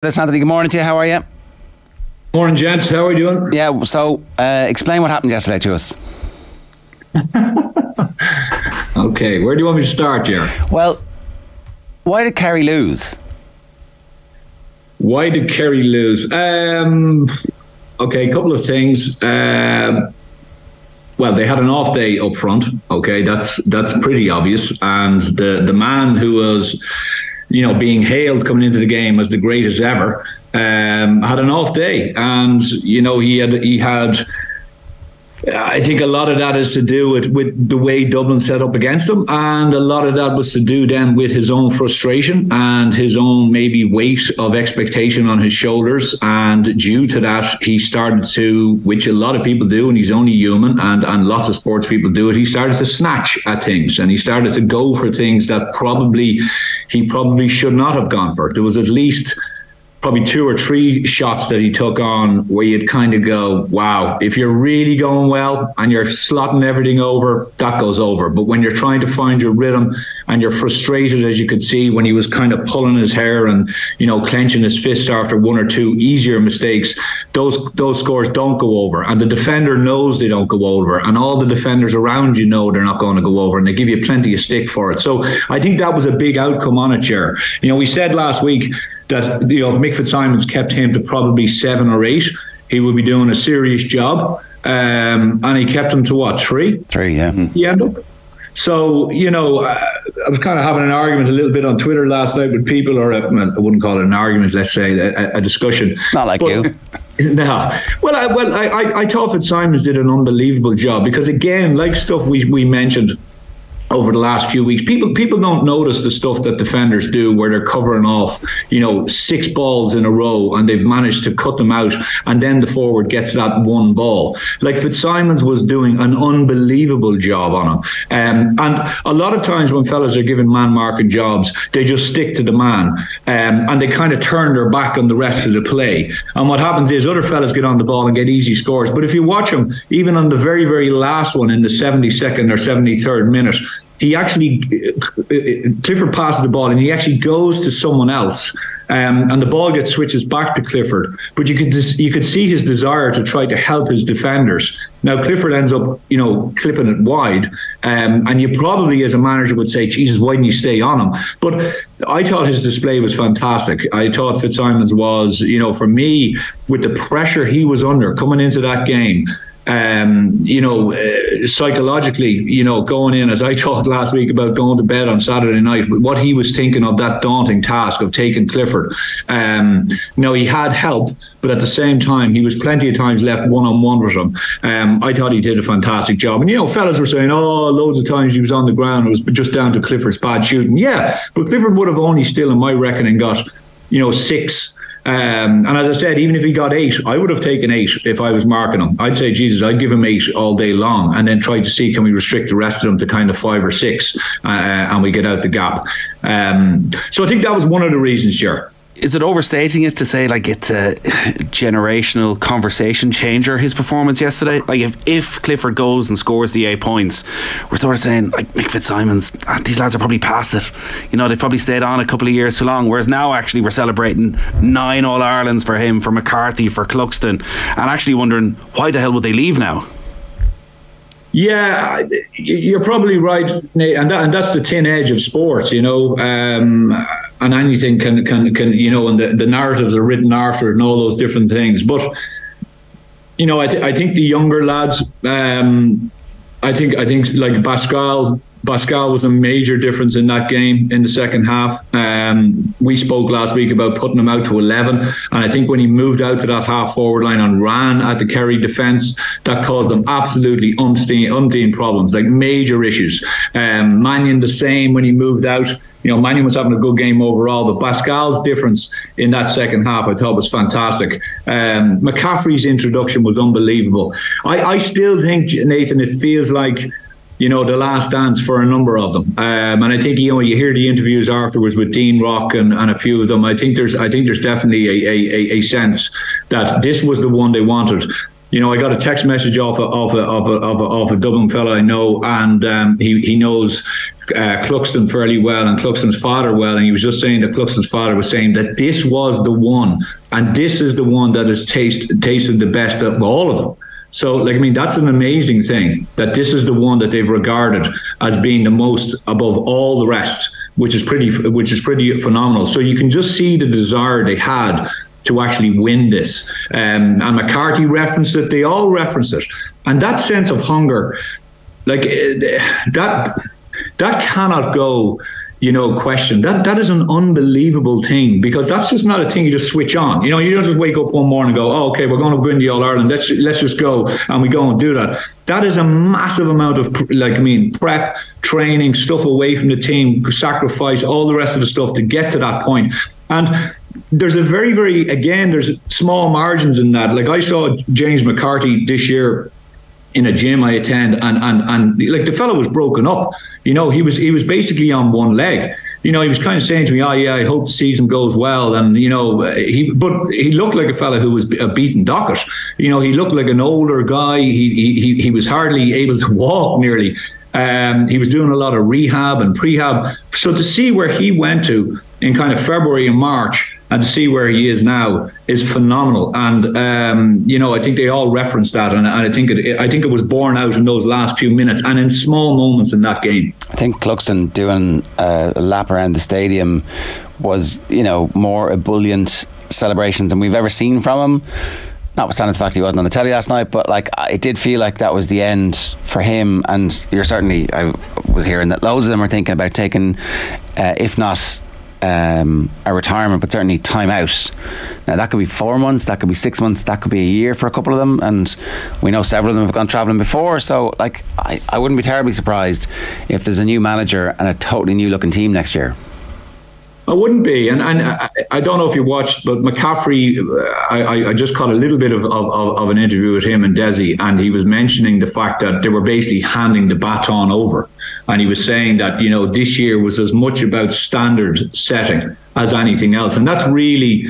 That's Anthony. Good morning to you. How are you? Morning, gents. How are you doing? Yeah, so explain what happened yesterday to us. Okay, where do you want me to start, Jerry? Well, why did Kerry lose? Why did Kerry lose? Okay, a couple of things. Well, they had an off day up front. Okay, that's pretty obvious. And the man who was, being hailed coming into the game as the greatest ever, had an off day, and he had. I think a lot of that is to do with the way Dublin set up against him, and a lot of that was to do then with his own frustration and his own maybe weight of expectation on his shoulders. And due to that, he started to, which a lot of people do, and he's only human, and lots of sports people do it, he started to snatch at things, and he started to go for things that he probably should not have gone for. There was at least probably 2 or 3 shots that he took on where you'd kind of go, wow, if you're really going well and you're slotting everything over, that goes over. But when you're trying to find your rhythm and you're frustrated, as you could see when he was kind of pulling his hair and, clenching his fists after 1 or 2 easier mistakes, those scores don't go over. And the defender knows they don't go over. And all the defenders around you know they're not going to go over. And they give you plenty of stick for it. So I think that was a big outcome on it, Cher. We said last week that if Mick Fitzsimons kept him to probably 7 or 8, he would be doing a serious job. And he kept him to what, 3? 3, yeah. He ended up. So, I was kind of having an argument a little bit on Twitter last night with people, or I wouldn't call it an argument, let's say, a discussion. Not like you. No. Well, I thought Fitzsimons did an unbelievable job because, again, like stuff we mentioned over the last few weeks, people don't notice the stuff that defenders do where they're covering off, 6 balls in a row and they've managed to cut them out, and then the forward gets that 1 ball. Like Fitzsimons was doing an unbelievable job on him. And a lot of times when fellas are given man-marking jobs, they just stick to the man, and they kind of turn their back on the rest of the play. And what happens is other fellas get on the ball and get easy scores. But if you watch him, even on the very, very last one in the 72nd or 73rd minute, he actually, Clifford passes the ball and he actually goes to someone else, and the ball switches back to Clifford. But you could see his desire to try to help his defenders. Now Clifford ends up, clipping it wide, and you probably as a manager would say, Jesus, why didn't you stay on him? But I thought his display was fantastic. I thought Fitzsimons was, for me, with the pressure he was under coming into that game, psychologically, going in, as I talked last week about going to bed on Saturday night, but what he was thinking of that daunting task of taking Clifford. He had help, but at the same time, he was plenty of times left one-on-one with him. I thought he did a fantastic job. And, fellas were saying, loads of times he was on the ground, it was just down to Clifford's bad shooting. Yeah, but Clifford would have only still, in my reckoning, got, 6. And as I said, even if he got 8, I would have taken 8 if I was marking him. I'd say, Jesus, I'd give him 8 all day long, and then try to see, can we restrict the rest of them to kind of 5 or 6, and we get out the gap. So I think that was one of the reasons, sure. Is it overstating it to say it's a generational conversation changer, his performance yesterday? Like if Clifford goes and scores the 8 points, we're sort of saying, Mick Fitzsimons, these lads are probably past it. They've probably stayed on a couple of years too long. Whereas now actually we're celebrating 9 All-Irelands for him, for McCarthy, for Cluxton, and actually wondering why the hell would they leave now? Yeah, you're probably right, Nate, and that's the thin edge of sport, and anything can and the narratives are written after it and all those different things. But I think the younger lads, I think like Pascal was a major difference in that game in the second half. We spoke last week about putting him out to 11, and I think when he moved out to that half forward line and ran at the Kerry defence, that caused them absolutely umpteen problems, like major issues. Mannion the same when he moved out. Mannion was having a good game overall, but Pascal's difference in that second half I thought was fantastic. McCaffrey's introduction was unbelievable. I still think, Nathan, it feels like the last dance for a number of them. And I think, you hear the interviews afterwards with Dean Rock and a few of them. I think there's definitely a sense that this was the one they wanted. I got a text message off a Dublin fella I know, and he knows Cluxton fairly well and Cluxton's father well, and he was just saying that Cluxton's father was saying that this was the one, and this is the one that has tasted the best of all of them. So, like, I mean, that's an amazing thing, that this is the one that they've regarded as being the most above all the rest, which is pretty phenomenal. So you can just see the desire they had to actually win this. And McCarthy referenced it. They all referenced it. And that sense of hunger, like, that cannot go, question. That is an unbelievable thing, because that's just not a thing you just switch on. You don't just wake up one morning and go, oh, okay, we're going to win the All-Ireland. Let's just go, and we go and do that. That is a massive amount of, prep, training, stuff away from the team, sacrifice, all the rest of the stuff to get to that point. And there's a very, very, again, there's small margins in that. Like, I saw James McCarthy this year in a gym I attend, and like, the fellow was broken up. He was basically on one leg. He was kind of saying to me, oh yeah, I hope the season goes well. And he looked like a fella who was a beaten docket. He looked like an older guy. He was hardly able to walk nearly. He was doing a lot of rehab and prehab. So to see where he went to in kind of February and March, and to see where he is now, is phenomenal. And I think they all referenced that, and I think it was borne out in those last few minutes and in small moments in that game. I think Cluxton doing a lap around the stadium was, more ebullient celebrations than we've ever seen from him. Notwithstanding the fact he wasn't on the telly last night, but it did feel like that was the end for him. And I was hearing that loads of them are thinking about taking, if not a retirement, but certainly time out. Now, that could be 4 months, that could be 6 months, that could be a year for a couple of them, and we know several of them have gone travelling before. So I wouldn't be terribly surprised if there's a new manager and a totally new looking team next year. I wouldn't be, and I don't know if you watched, but McCaffrey, I just caught a little bit of an interview with him and Desi, and he was mentioning the fact that they were basically handing the baton over. And he was saying that, this year was as much about standard setting as anything else. And that's really,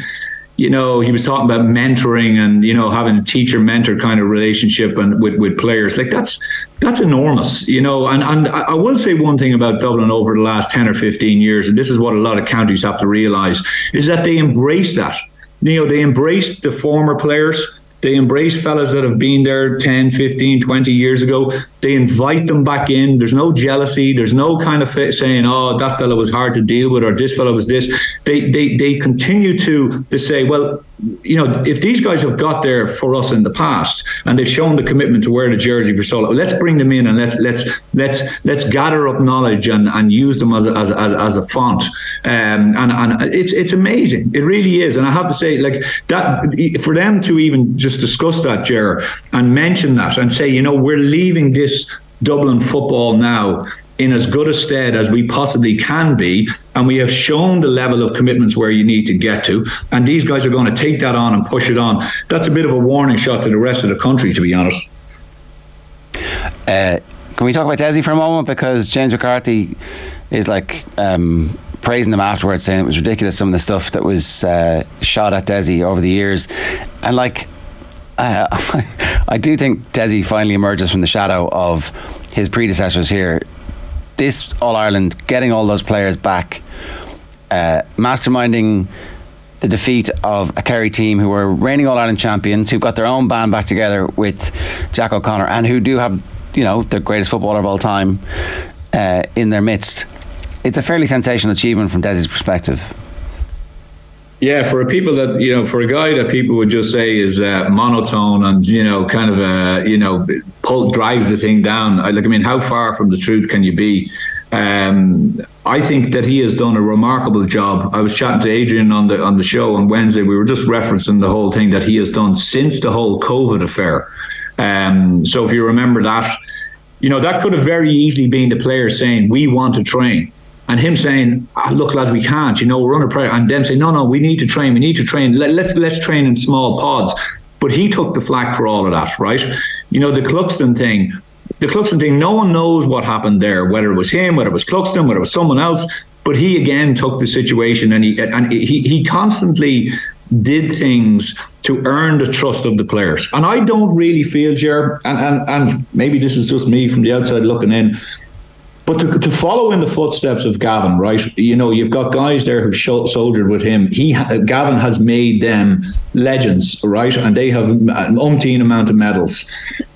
he was talking about mentoring and, having a teacher-mentor kind of relationship and with players. Like, that's enormous, and I will say one thing about Dublin over the last 10 or 15 years, and this is what a lot of counties have to realise, is that they embrace that. They embrace the former players. They embrace fellas that have been there 10, 15, 20 years ago. They invite them back in. There's no jealousy. There's no kind of saying, oh, that fella was hard to deal with, or this fella was this. They continue to say, well, if these guys have got there for us in the past and they've shown the commitment to wear the jersey for so long, let's bring them in and let's gather up knowledge and use them as a font. And it's amazing. It really is. And I have to say, like, that, for them to even just discuss that, Ger, and mention that and say, we're leaving this Dublin football now in as good a stead as we possibly can be, and we have shown the level of commitments where you need to get to, and these guys are going to take that on and push it on. That's a bit of a warning shot to the rest of the country, to be honest. Can we talk about Desi for a moment, because James McCarthy is praising them afterwards, saying it was ridiculous, some of the stuff that was shot at Desi over the years. And I do think Desi finally emerges from the shadow of his predecessors here. This All-Ireland, getting all those players back, masterminding the defeat of a Kerry team who were reigning All-Ireland champions, who got their own band back together with Jack O'Connor, and who do have, the greatest footballer of all time in their midst. It's a fairly sensational achievement from Desi's perspective. Yeah, for people that, for a guy that people would just say is monotone and, drives the thing down. How far from the truth can you be? I think that he has done a remarkable job. I was chatting to Adrian on the show on Wednesday. We were just referencing the whole thing that he has done since the whole COVID affair. So if you remember that, that could have very easily been the players saying, we want to train. And him saying, look, lads, we can't, we're under pressure. And them saying, no, we need to train. Let's train in small pods. But he took the flak for all of that, right? The Cluxton thing, no one knows what happened there, whether it was him, whether it was Cluxton, whether it was someone else. But he again took the situation, and he constantly did things to earn the trust of the players. And I don't really feel, Ger, and maybe this is just me from the outside looking in, But to follow in the footsteps of Gavin, right? You know, you've got guys there who soldiered with him. Gavin has made them legends, right? And they have an umpteen amount of medals.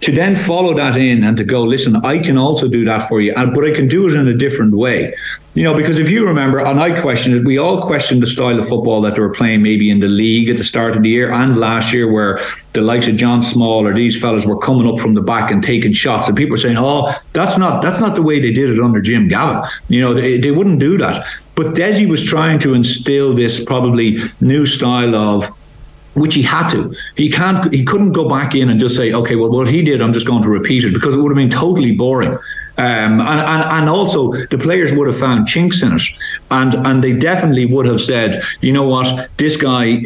To then follow that in and to go, listen, I can also do that for you, but I can do it in a different way. You know, because if you remember, and I questioned it, we all questioned the style of football that they were playing maybe in the league at the start of the year and last year, where the likes of John Small or these fellas were coming up from the back and taking shots, and people were saying, oh, that's not the way they did it under Jim Gavin. You know, they wouldn't do that. But Desi was trying to instill this probably new style of, which he had to. He couldn't go back in and just say, okay, well, what he did, I'm just going to repeat it, because it would have been totally boring. And also the players would have found chinks in it, and they definitely would have said, you know what, this guy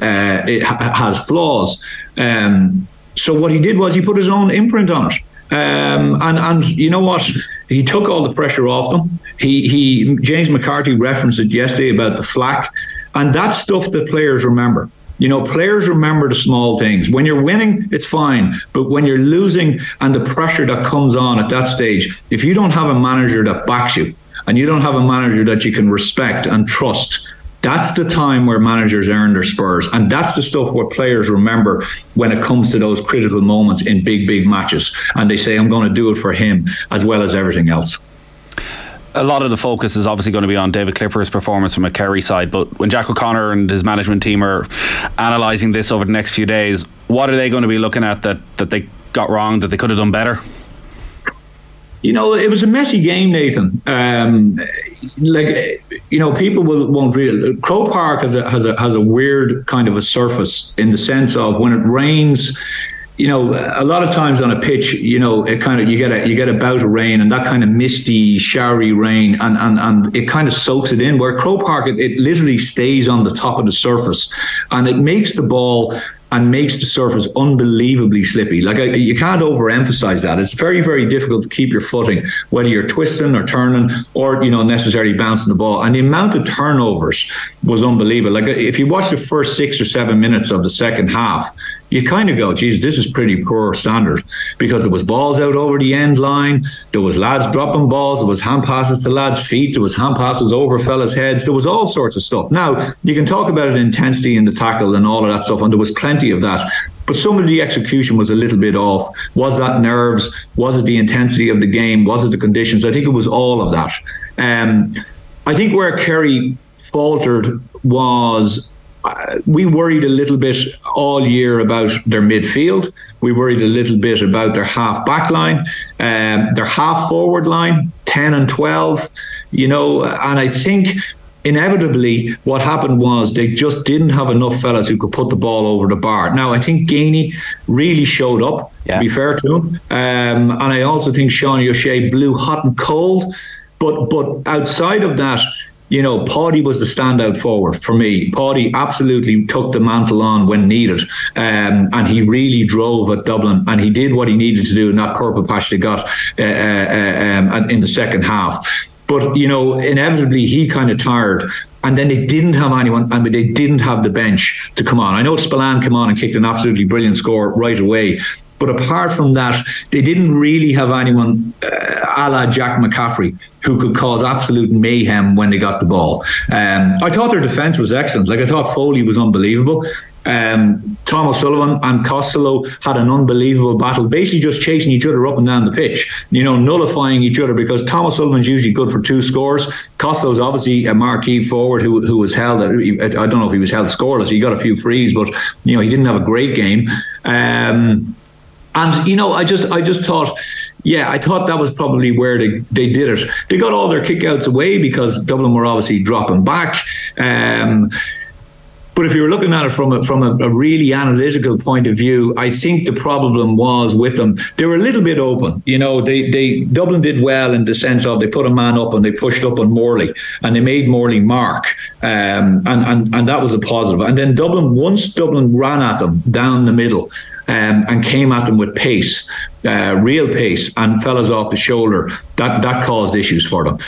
has flaws. So what he did was he put his own imprint on it. And you know what? He took all the pressure off them. James McCarthy referenced it yesterday about the flack, and that's stuff that players remember. You know, players remember the small things. When you're winning, it's fine. But when you're losing and the pressure that comes on at that stage, if you don't have a manager that backs you and you don't have a manager that you can respect and trust, that's the time where managers earn their spurs. And that's the stuff what players remember when it comes to those critical moments in big matches. And they say, I'm going to do it for him as well as everything else. A lot of the focus is obviously going to be on David Clipper's performance from a Kerry side, but when Jack O'Connor and his management team are analysing this over the next few days, what are they going to be looking at that they got wrong, that they could have done better? You know, it was a messy game, Nathan. People won't really. Croke Park has a weird kind of a surface, in the sense of when it rains. You know, a lot of times on a pitch, you know, it kind of you get a bout of rain, and that kind of misty, showery rain, and it kind of soaks it in. Where Croke Park, it literally stays on the top of the surface, and it makes the ball and makes the surface unbelievably slippy. Like, you can't overemphasize that. It's very, very difficult to keep your footing, whether you're twisting or turning or, you know, necessarily bouncing the ball. And the amount of turnovers was unbelievable. Like, if you watch the first 6 or 7 minutes of the second half, you kind of go, geez, this is pretty poor standard, because there was balls out over the end line, there was lads dropping balls, there was hand passes to lads' feet, there was hand passes over fellas' heads, there was all sorts of stuff. Now, you can talk about it, intensity in the tackle and all of that stuff, and there was plenty of that. But some of the execution was a little bit off. Was that nerves? Was it the intensity of the game? Was it the conditions? I think it was all of that. I think where Kerry faltered was, we worried a little bit all year about their midfield. We worried a little bit about their half back line, their half forward line, 10 and 12, you know, and I think inevitably what happened was they just didn't have enough fellas who could put the ball over the bar. Now, I think Gainey really showed up, to be fair to him. And I also think Sean O'Shea blew hot and cold. But outside of that, you know, Paddy was the standout forward for me. Paddy absolutely took the mantle on when needed, and he really drove at Dublin, and he did what he needed to do in that purple patch they got in the second half. But, you know, inevitably he kind of tired, and then they didn't have anyone. I mean, they didn't have the bench to come on. I know Spillane came on and kicked an absolutely brilliant score right away, but apart from that, they didn't really have anyone a la Jack McCaffrey who could cause absolute mayhem when they got the ball. I thought their defence was excellent. Like, I thought Foley was unbelievable. Tom O'Sullivan and Costello had an unbelievable battle, basically just chasing each other up and down the pitch, you know, nullifying each other, because Tom O'Sullivan's usually good for 2 scores. Costello's obviously a marquee forward who was held, I don't know if he was held scoreless, he got a few frees, but, you know, he didn't have a great game. And, you know, I just thought, I thought that was probably where they did it. They got all their kickouts away because Dublin were obviously dropping back. But if you were looking at it from a really analytical point of view, I think the problem was with them. They were a little bit open. You know, Dublin did well in the sense of they put a man up and they pushed up on Morley and they made Morley mark. And that was a positive. And then once Dublin ran at them down the middle and came at them with pace, real pace, and fellas off the shoulder, that caused issues for them.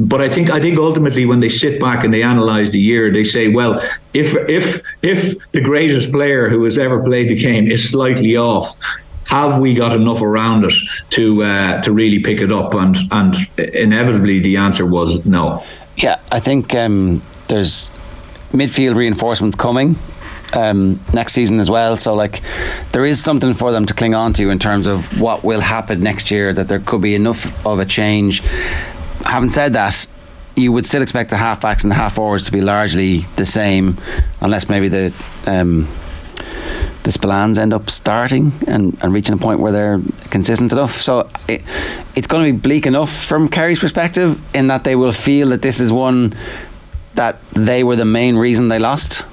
But I think ultimately when they sit back and they analyse the year, they say, well, if the greatest player who has ever played the game is slightly off, have we got enough around it to really pick it up? And inevitably the answer was no. Yeah, I think there's midfield reinforcements coming next season as well, so like there is something for them to cling on to in terms of what will happen next year, that there could be enough of a change. Having said that, you would still expect the half-backs and the half-forwards to be largely the same, unless maybe the Spillans end up starting and reaching a point where they're consistent enough. So it's going to be bleak enough from Kerry's perspective, in that they will feel that this is one that they were the main reason they lost.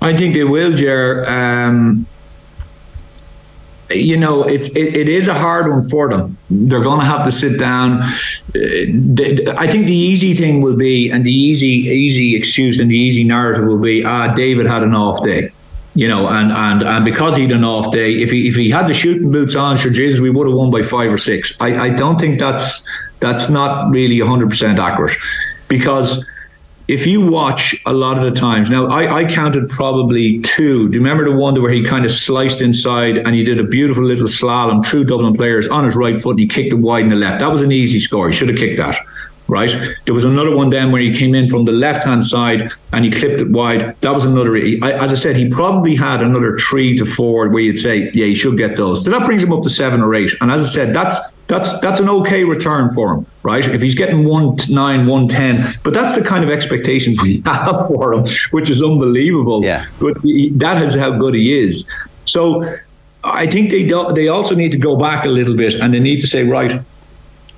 I think they will, Ger. It is a hard one for them. They're going to have to sit down. I think the easy thing will be, and the easy excuse and the easy narrative will be, David had an off day. And because he had an off day, if he had the shooting boots on, sure, Jesus, we would have won by 5 or 6. I don't think that's not really 100% accurate, because if you watch a lot of the times, now I counted probably 2. Do you remember the one where he kind of sliced inside and he did a beautiful little slalom through Dublin players on his right foot and he kicked it wide in the left? That was an easy score. He should have kicked that, right? There was another one then where he came in from the left-hand side and he clipped it wide. That was another. As I said, he probably had another 3 to 4 where you'd say, yeah, he should get those. So that brings him up to 7 or 8. And as I said, that's an okay return for him, right? If he's getting 109, 110, but that's the kind of expectations we have for him, which is unbelievable. Yeah. But that is how good he is. So I think they also need to go back a little bit, and they need to say, right,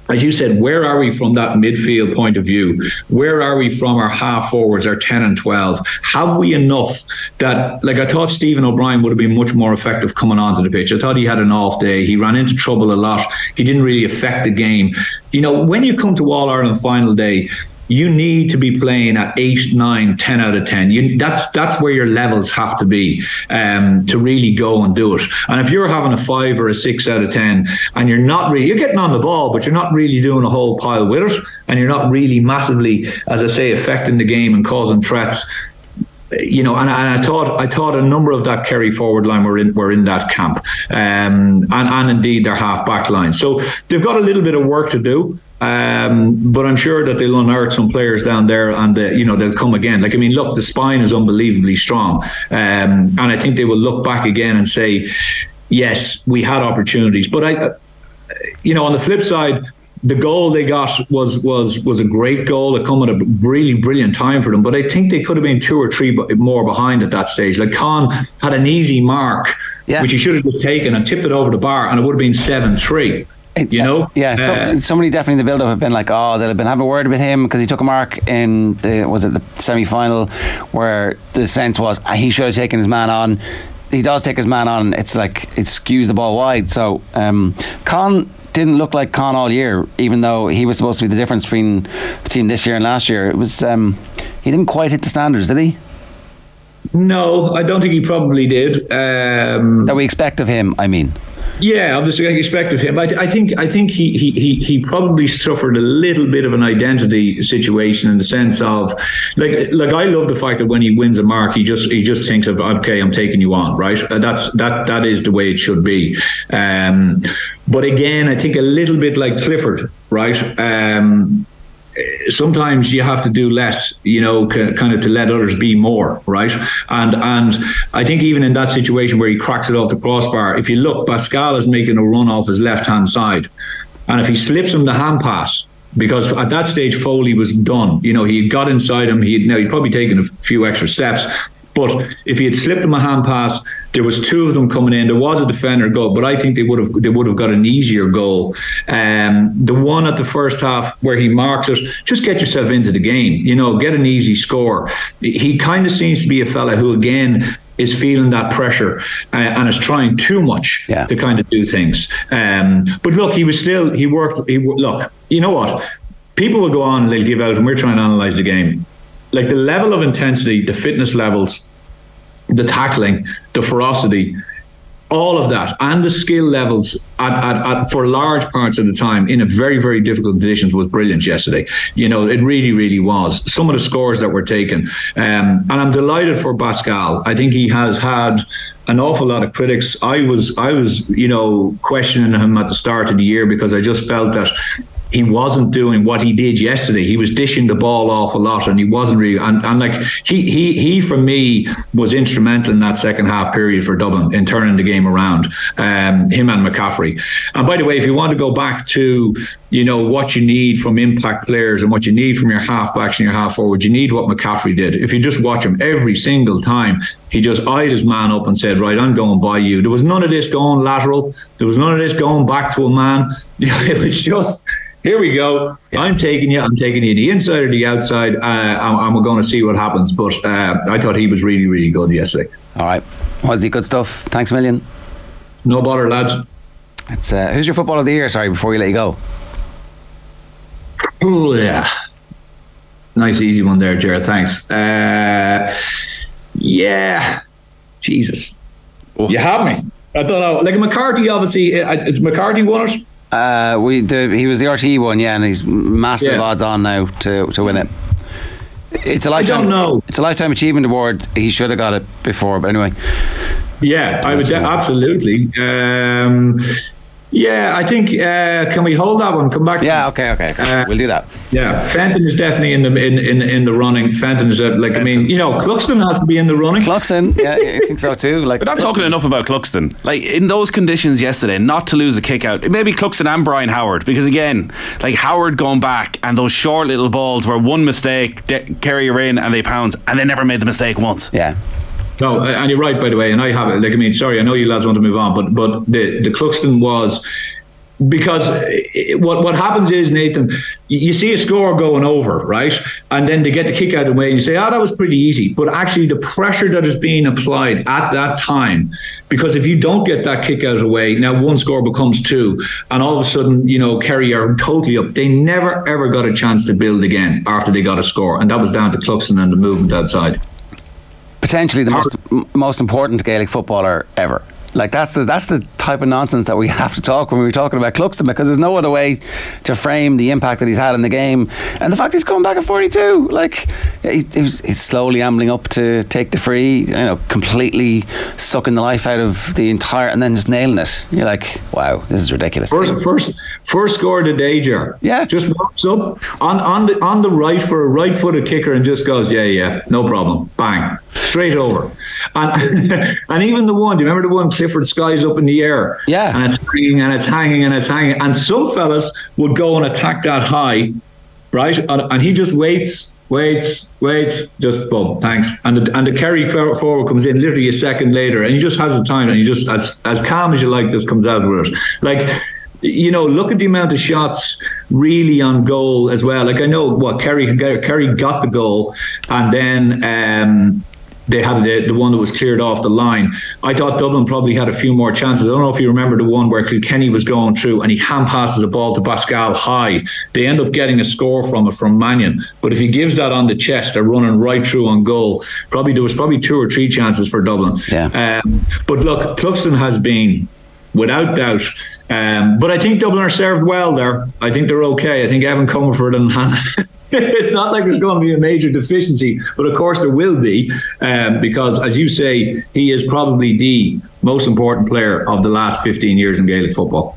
as you said, where are we from that midfield point of view? Where are we from our half forwards, our 10 and 12? Have we enough that, like, I thought Stephen O'Brien would have been much more effective coming onto the pitch. I thought he had an off day. He ran into trouble a lot. He didn't really affect the game. When you come to All-Ireland final day, you need to be playing at 8, 9, 10 out of 10. That's where your levels have to be to really go and do it. And if you're having a 5 or a 6 out of 10 and you're getting on the ball, but you're not really doing a whole pile with it, and you're not really massively, as I say, affecting the game and causing threats, and I thought a number of that Kerry forward line were in that camp, and indeed their half back line. So they've got a little bit of work to do. But I'm sure that they'll unearth some players down there, and they'll come again. Look, the spine is unbelievably strong, and I think they will look back again and say, yes, we had opportunities. But on the flip side, the goal they got was a great goal. It come at a really brilliant time for them. But I think they could have been 2 or 3 more behind at that stage. Like, Con had an easy mark, which he should have just taken and tipped it over the bar, and it would have been 7-3. Somebody definitely in the build-up have been like, they'll have been having a word with him because he took a mark in the semi-final, where the sense was he should have taken his man on. He does take his man on. It's like it skews the ball wide. So Con didn't look like Con all year, even though he was supposed to be the difference between the team this year and last year. It was he didn't quite hit the standards, did he? No, I don't think he probably did. That we expect of him, I mean. Yeah, obviously I expect of him. I think he probably suffered a little bit of an identity situation, in the sense of like I love the fact that when he wins a mark, he just thinks of, okay, I'm taking you on, right? That is the way it should be. But again, I think a little bit like Clifford, right? Sometimes you have to do less, kind of to let others be more, right? And I think even in that situation where he cracks it off the crossbar, if you look, Pascal is making a run off his left-hand side. And if he slips him the hand pass, because at that stage Foley was done, he got inside him, he'd probably taken a few extra steps. But if he had slipped him a hand pass, there was 2 of them coming in. There was a defender goal, but I think they would have got an easier goal. The one at the first half where he marks it, just get yourself into the game. Get an easy score. He kind of seems to be a fella who, again, is feeling that pressure and is trying too much to kind of do things. But look, look, you know what? People will go on and they'll give out, and we're trying to analyse the game. Like, the level of intensity, the fitness levels, the tackling, the ferocity, all of that, and the skill levels for large parts of the time in a very, very difficult conditions was brilliant yesterday. It really, really was. Some of the scores that were taken. And I'm delighted for Pascal. I think he has had an awful lot of critics. I was questioning him at the start of the year because I just felt that he wasn't doing what he did yesterday. He was dishing the ball off a lot, and he wasn't really. And like he for me was instrumental in that second half period for Dublin in turning the game around. Him and McCaffrey. And by the way, if you want to go back to what you need from impact players and what you need from your half-backs and your half-forwards, you need what McCaffrey did. If you just watch him every single time, he just eyed his man up and said, right, I'm going by you. There was none of this going lateral. There was none of this going back to a man. It was just, here we go. Yeah. I'm taking you the inside or the outside, and we're going to see what happens. But I thought he was really, really good yesterday. All right. Was he good stuff? Thanks a million. No bother, lads. It's who's your footballer of the year? Sorry, before we let you go. Oh yeah, nice easy one there, Jared. Thanks. Yeah, Jesus, you have me. I don't know. Like McCarthy, obviously, it's McCarthy won it. He was the RTE one, yeah, and he's massive odds on now to win it. It's a lifetime. I don't know. It's a lifetime achievement award. He should have got it before, but anyway. Yeah, I would absolutely. Yeah, I think. Can we hold that one? Come back. Yeah, okay. We'll do that. Yeah, Fenton is definitely in the running. Fenton is Cluxton has to be in the running. Cluxton, yeah, I think so too. But I'm talking enough about Cluxton. Like in those conditions yesterday, not to lose a kick out. Maybe Cluxton and Brian Howard, because again, like Howard going back and those short little balls where one mistake, Kerry are in and they pounce, and they never made the mistake once. Yeah. No, and you're right, by the way, and I have it. Sorry, I know you lads want to move on, but the Cluxton was, because what happens is, Nathan, you see a score going over, right? And then they get the kick out of the way and you say, that was pretty easy. But actually the pressure that is being applied at that time, because if you don't get that kick out of the way, now one score becomes two, and all of a sudden, Kerry are totally up. They never, ever got a chance to build again after they got a score. And that was down to Cluxton and the movement outside. Potentially the most important Gaelic footballer ever. Like that's the type of nonsense that we have to talk when we're talking about Cluxton, because there's no other way to frame the impact that he's had in the game, and the fact he's coming back at 42. Like he's slowly ambling up to take the free, completely sucking the life out of the entire, and then just nailing it. You're like, wow, this is ridiculous. First score of the day, Jar. Yeah, just walks up on the right for a right-footed kicker and just goes, yeah, no problem, bang, straight over. And even the one, do you remember the one Clifford skies up in the air? Yeah. And it's hanging. And some fellas would go and attack that high, right? And he just waits, just boom, thanks. And the Kerry forward comes in literally a second later, and he just has the time, and he just, as calm as you like, just comes out with it. Like, look at the amount of shots really on goal as well. Like, I know Kerry got the goal, and then they had the one that was cleared off the line. I thought Dublin probably had a few more chances. I don't know if you remember the one where Kilkenny was going through and he hand passes a ball to Pascal high. They end up getting a score from it from Mannion. But if he gives that on the chest, they're running right through on goal. There was probably 2 or 3 chances for Dublin. Yeah. But look, Cluxton has been, without doubt. But I think Dublin are served well there. I think they're okay. I think Evan Comerford and it's not like there's going to be a major deficiency, but of course there will be, because, as you say, he is probably the most important player of the last 15 years in Gaelic football.